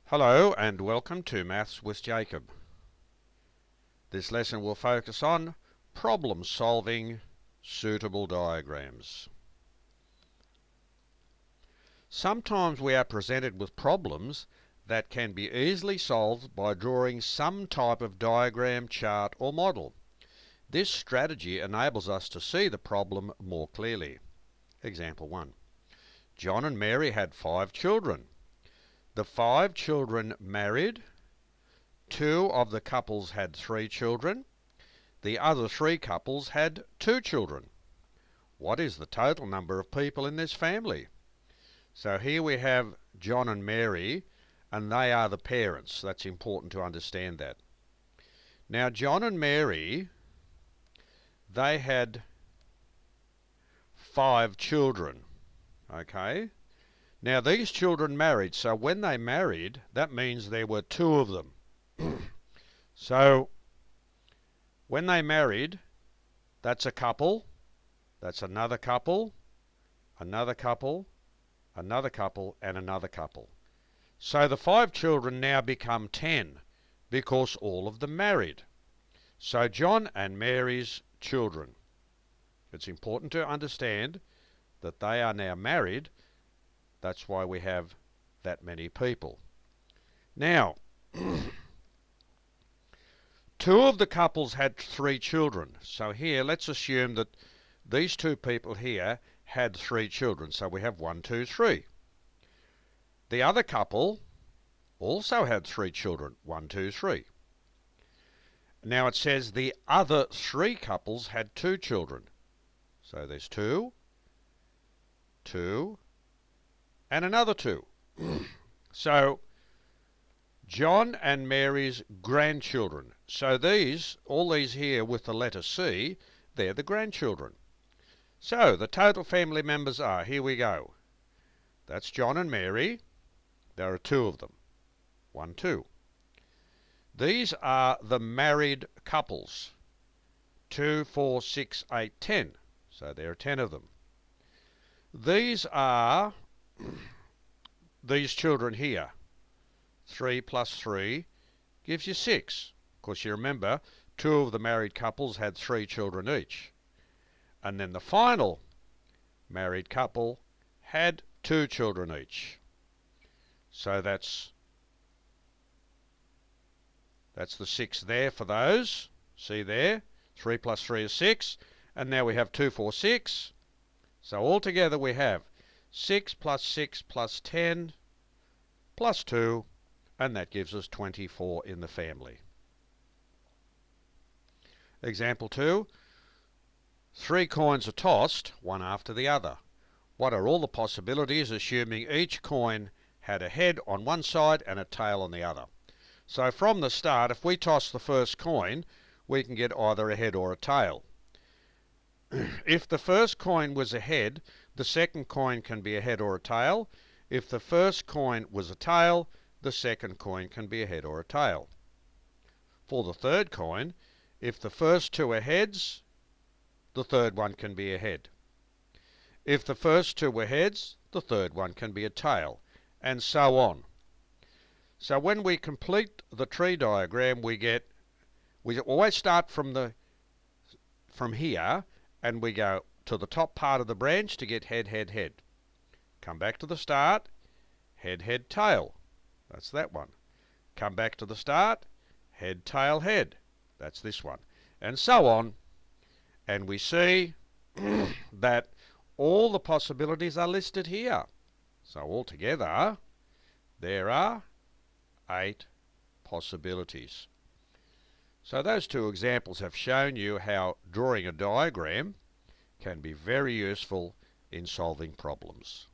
Hello and welcome to Maths with Jacob. This lesson will focus on problem solving suitable diagrams. Sometimes we are presented with problems that can be easily solved by drawing some type of diagram, chart or model. This strategy enables us to see the problem more clearly. Example 1. John and Mary had 5 children. The 5 children married. 2 of the couples had 3 children. The other 3 couples had 2 children. What is the total number of people in this family? So here we have John and Mary, and they are the parents. That's important to understand that. Now John and Mary, they had 5 children. Okay? Now these children married, so when they married, that means there were 2 of them. So when they married, that's a couple, that's another couple, another couple, another couple, and another couple. So the 5 children now become 10 because all of them married. So John and Mary's children. It's important to understand that they are now married. That's why we have that many people. Now, 2 of the couples had 3 children. So here, let's assume that these 2 people here had 3 children. So we have 1, 2, 3. The other couple also had 3 children. 1, 2, 3. Now it says the other 3 couples had 2 children. So there's 2, 2, and another 2. So John and Mary's grandchildren. So all these here with the letter C, they're the grandchildren. So the total family members are, here we go. That's John and Mary. There are 2 of them. 1, 2. These are the married couples. 2, 4, 6, 8, 10. So there are 10 of them. These are these children here. 3 plus 3 gives you 6. Of course, you remember, 2 of the married couples had 3 children each. And then the final married couple had 2 children each. So that's the 6 there for those. See there? 3 plus 3 is 6. And now we have 2, 4, 6. So altogether we have 6 plus 6 plus 10 plus 2. And that gives us 24 in the family. Example 2. 3 coins are tossed, one after the other. What are all the possibilities, assuming each coin had a head on one side and a tail on the other? So from the start, if we toss the first coin, we can get either a head or a tail. If the first coin was a head, the second coin can be a head or a tail. If the first coin was a tail, the second coin can be a head or a tail. For the third coin, if the first 2 are heads, the third one can be a head. If the first 2 were heads, the third one can be a tail, and so on. So when we complete the tree diagram, we always start from here, and we go to the top part of the branch to get head, head, head. Come back to the start, head, head, tail. That's that one. Come back to the start, head, tail, head. That's this one. And so on. And we see that all the possibilities are listed here. So altogether, there are 8 possibilities. So those 2 examples have shown you how drawing a diagram can be very useful in solving problems.